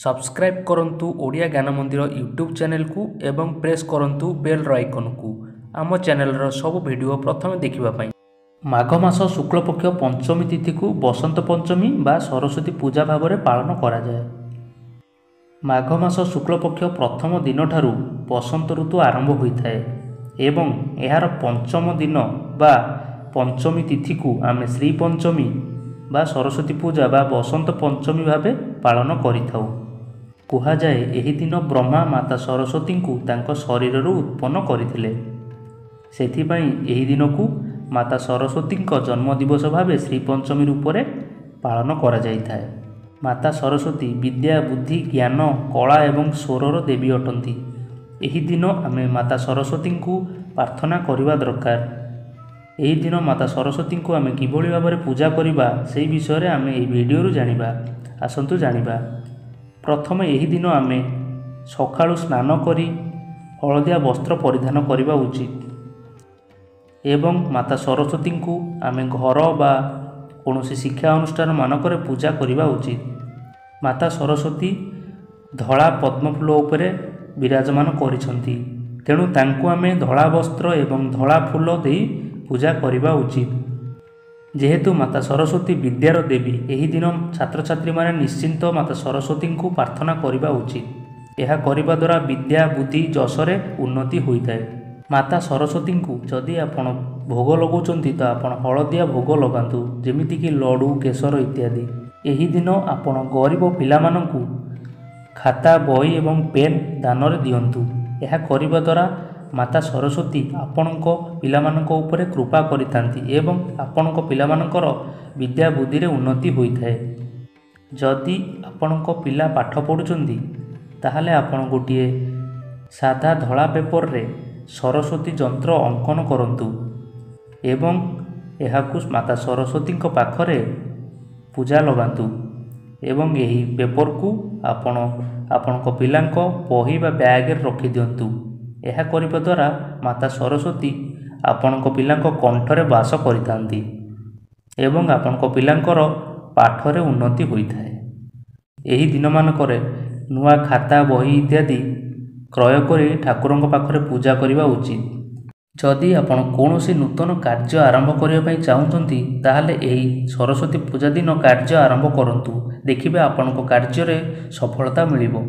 Subscribe करंतु ओडिया ज्ञान मंदिर यूट्यूब चैनल को एवं प्रेस करंतु बेल आइकन को आम चैनल सब वीडियो प्रथम देखिबा पई। माघ मास शुक्ल पक्ष पंचमी तिथि को बसंत पंचमी बा सरस्वती पूजा भाव में पालन करा जाए। माघ मास शुक्ल पक्ष प्रथम दिन ठारू बसंत ऋतु आरंभ होता है एवं यार पंचम दिन बा पंचमी तिथि को आम श्री पंचमी बा सरस्वती पूजा बा बसंत पंचमी भावे पालन करिथाउ। कुहाଯାଏ ଏହି दिन ब्रह्मा माता सरस्वती को तांको शरीर उत्पन्न करथिले, सेथिपाई ଏହି दिन को माता सरस्वती जन्म दिवस भावे श्री पंचमी रूप में पालन करा जाइथाए। माता सरस्वती विद्या बुद्धि ज्ञान कला एवं स्वरर देवी अटंती। ଏହି दिन आमे माता सरस्वती को प्रार्थना करवा दरकार। ଏହି दिन माता सरस्वती को आमे किभଳି भाବରେ पूजा करवा से विषय आमे ଏହି वीडियो जानिबा। आसंतु जानिबा। प्रथम यही दिन आमे सकाळु स्नान करी हलदिया वस्त्र परिधान करवा उचित एवं माता सरस्वती को आमे घर बा कौनसी शिक्षा अनुष्ठान मानकर पूजा करवा उचित। माता सरस्वती धला पद्मफूल उपरे विराजमान करिसंती, तेणु तांको आमे धला वस्त्र एवं धला फूल दे पूजा करवा उचित। जेहेतु माता सरस्वती विद्यार देवी, यही दिन छात्र छात्री माने निश्चिंत माता सरस्वती को प्रार्थना करवा उचित। यह करने द्वारा विद्या बुद्धि जशरे उन्नति होता है। माता सरस्वती को जदि आपण भोग लगाउछंती तो आपण हलदिया भोग लगातु, जेमिति कि लड्डू केसर इत्यादि। यही दिन आपण गरीब पिलामानंकु खाता बही एवं पेन दान रे दियंतु। यह करने द्वारा माता सरस्वती आपणक पिलामानंक उपरे कृपा करिथांती एवं आपणक पिलामानंकर विद्या बुद्धि रे उन्नति होइथाए। जदि आपणक पिला पाठ पढुचंती ताहले आपण गोटिए साधा धला पेपर रे सरस्वती जंत्र अंकन करंतु एवं एहाकु माता सरस्वती पाखरे पूजा लगातु एवं यही पेपर को आपणक पिलांक बही बा बैग रे रखि दियंतु। यह करने द्वारा माता सरस्वती आपणक पिलांक कंठरे वास करिथांती एवं आपणक पिलांकर पाठरे उन्नति होइथाए। एही दिन मानकरे नुआ खाता बही इत्यादि क्रय करी ठाकुरंक पाखरे पूजा करवा उचित। जदि आपण कौनसी नूतन कार्य आरंभ करने पई चाहुचंती ताहले एही सरस्वती पूजा दिन कार्य आरंभ करंतु, देखिबे आपणक कार्य रे सफलता मिलिबो।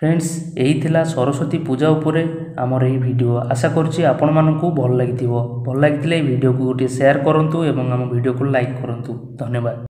फ्रेंड्स, यही थिला सरस्वती पूजा उपरे आमर यही वीडियो। आशा करुच्ची आपण मानकु भल लागिथिबो। भल लागिथिले वीडियो को गोटे शेयर करंतु एवं आम वीडियो को लाइक करंतु। धन्यवाद।